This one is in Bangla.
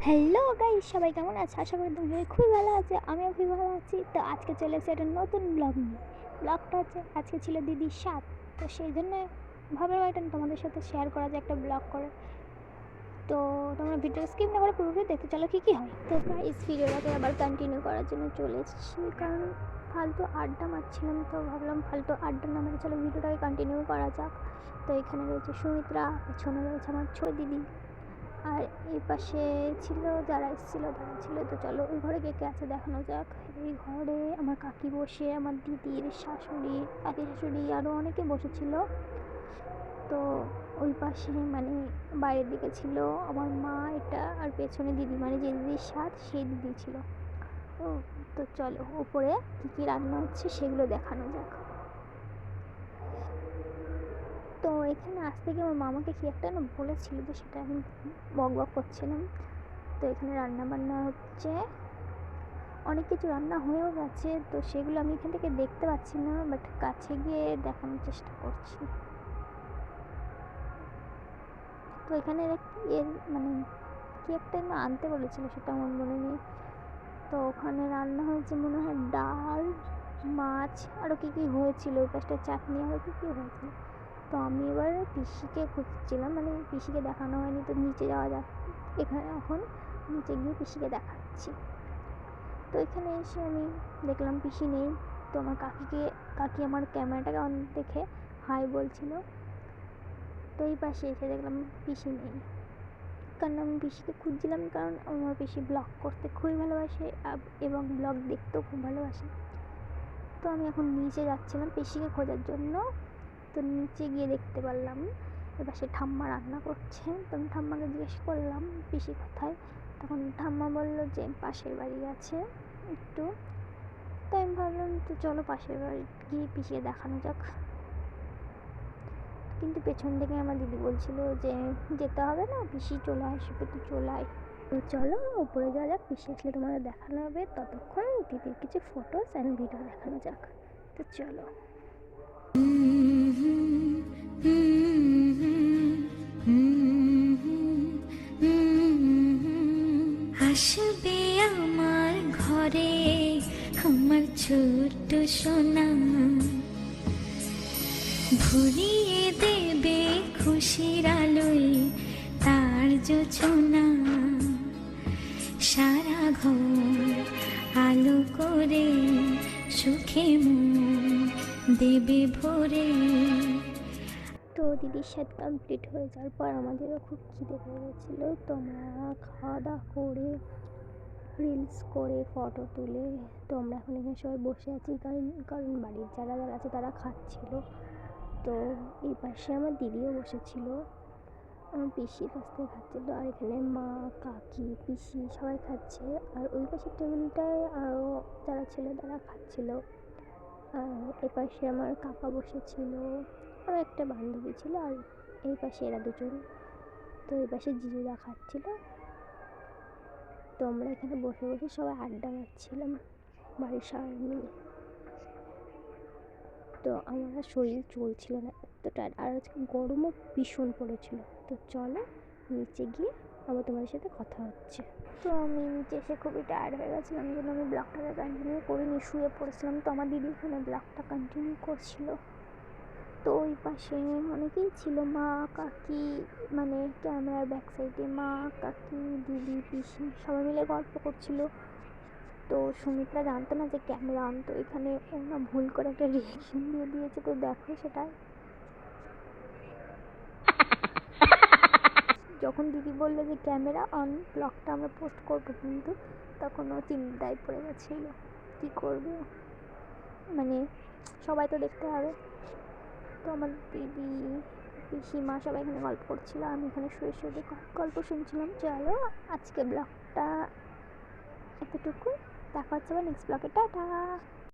হ্যালো গাইস, সবাই কেমন আছে? আশা করি তুমি খুবই ভালো আছে। আমিও খুবই ভালো আছি। তো আজকে চলে এসেছি একটা নতুন ব্লগ নিয়ে। ব্লগটা হচ্ছে আজকে ছিল দিদির সাথ, তো সেই জন্য ভাবলাম এটা তোমাদের সাথে শেয়ার করা যায় একটা ব্লগ করে। তো তোমরা ভিডিও স্কিপ না করে পুরোপুরি দেখতে চলো কী কী হয়। তো গাইস, ভিডিওটাকে আবার কন্টিনিউ করার জন্য চলে এসেছি, কারণ ফালতু আড্ডা মারছিলাম, তো ভাবলাম ফালতু আড্ডা না মেরে চলো ভিডিওটাকে কন্টিনিউ করা যাক। তো এখানে রয়েছে সুমিত্রা, পেছনে রয়েছে আমার ছোট দিদি, আর এই পাশে ছিল যারা এসেছিলো তারা ছিল। তো চলো ওই ঘরে কে কে আছে দেখানো যাক। এই ঘরে আমার কাকি বসে, আমার দিদির শাশুড়ি, কাকি শাশুড়ি আরও অনেকে বসেছিল। তো ওই পাশে মানে বাইরের দিকে ছিল আমার মা, এটা আর পেছনে দিদি, মানে যে দিদির সাথ সেই দিদি ছিল। তো চলো উপরে কী কী রান্না হচ্ছে সেগুলো দেখানো যাক। তো এখানে আসতে গিয়ে আমার মামাকে কী একটা না বলেছিল, তো সেটা আমি বক করছিলাম। তো এখানে রান্না বান্না হচ্ছে, অনেক কিছু রান্না হয়েও গেছে, তো সেগুলো আমি এখান থেকে দেখতে পাচ্ছি না, বাট কাছে গিয়ে দেখানোর চেষ্টা করছি। তো এখানে এর মানে কি একটা না আনতে বলেছিল, সেটা আমার মনে নেই। তো ওখানে রান্না হয়েছে মনে হয় ডাল, মাছ, আরও কী কী হয়েছিল, ওই পাশটা চাটনি, আরও কী কী হয়েছিল। তো আমি এবার পিসিকে খুঁজছিলাম, মানে পিসিকে দেখানো হয়নি, তো নিচে যাওয়া যাক। এখানে এখন নিচে গিয়ে পিসিকে দেখাচ্ছি। তো এখানে এসে আমি দেখলাম পিসি নেই। তো আমার কাকি আমার ক্যামেরাটাকে অন দেখে হাই বলছিল। তো এই পাশে এসে দেখলাম পিসি নেই, কারণ আমি পিসিকে খুঁজছিলাম, কারণ আমার পিসি ব্লগ করতে খুবই ভালোবাসে এবং ব্লগ দেখতেও খুব ভালোবাসে। তো আমি এখন নিচে যাচ্ছিলাম পিসিকে খোঁজার জন্য। তো নিচে গিয়ে দেখতে পারলাম এপাশে ঠাম্মা রান্না করছে। তো আমি ঠাম্মাকে জিজ্ঞেস করলাম পিসি কোথায়। তখন ঠাম্মা বললো যে পাশের বাড়ি আছে একটু। তো আমি ভাবলাম তো চলো পাশের বাড়ি গিয়ে পিসিকে দেখানো যাক, কিন্তু পেছন থেকে আমার দিদি বলছিল যে যেতে হবে না, পিসি চলে আসবে, তুই চলে আয়। তো চলো উপরে যাওয়া যাক, পিসি আসলে তোমাদের দেখানো হবে। ততক্ষণ দিদির কিছু ফটোস অ্যান্ড ভিডিও দেখানো যাক। তো চলো। আসবে আমার ঘরে আমার ছোট্ট সোনা, ভরিয়ে দেবে খুশির আলোয় তার জোছনা, সারা ঘর আলো করে সুখে মন দেবে ভরে। তো দিদির সাথে কমপ্লিট হয়ে যাওয়ার পর আমাদেরও খুব খিদে পেয়ে গেছিলো। তো আমরা খাওয়া দাওয়া করে রিলস করে ফটো তুলে, তো আমরা এখন এখানে সবাই বসে আছি, কারণ বাড়ির যারা আছে তারা খাচ্ছিল। তো এই পাশে আমার দিদিও বসেছিল, আমার পিসির কাছ থেকে খাচ্ছিলো, আর এখানে মা, কাকি, পিসি সবাই খাচ্ছে। আর ওই পাশের টেবিলটায় আরও যারা ছিল তারা খাচ্ছিল। আর এ পাশে আমার কাকা বসেছিল, আর একটা বান্ধবী ছিল, আর এই পাশে এরা দুজন। তো এই পাশে জিজুরা খাচ্ছিল। তো আমরা এখানে বসে বসে সবাই আড্ডা মারছিলাম বাড়ির সবাই মিলে। তো আমার শরীর চলছিল না, এত টায়ার্ড, আর আজকে গরমও ভীষণ পড়েছিল। তো চলো নিচে গিয়ে আবার তোমাদের সাথে কথা হচ্ছে। তো আমি নিচে এসে খুবই টায়ার্ড হয়ে গেছিলাম, জন্য আমি ব্লগটাকে কন্টিনিউ করিনি, শুয়ে পড়েছিলাম। তো আমার দিদি এখানে ব্লগটা কন্টিনিউ করছিল। তো ওই পাশে অনেকেই ছিল, মা, কাকি, মানে ক্যামেরার ব্যাক সাইডে মা, কাকি, দিদি, পিসি সবাই মিলে গল্প করছিল। তো সুমিত্রা জানতো না যে ক্যামেরা অন, তো এখানে ওরা ভুল করে একটা রিয়াকশন দিয়ে দিয়েছে, তো দেখো সেটাই। যখন দিদি বললো যে ক্যামেরা অন, ব্লগটা আমরা পোস্ট করবো, কিন্তু তখন ও চিন্তায় পড়ে গেছিলো কী করবে, মানে সবাই তো দেখতে হবে। তো আমার দিদি, পিসিমা সবাই এখানে গল্প করছিল, আমি এখানে শুয়ে শুয়ে গল্প শুনছিলাম। চলো আজকে ব্লগটা এতটুকু, দেখা হচ্ছে আবার নেক্সট ব্লগে, টাটা।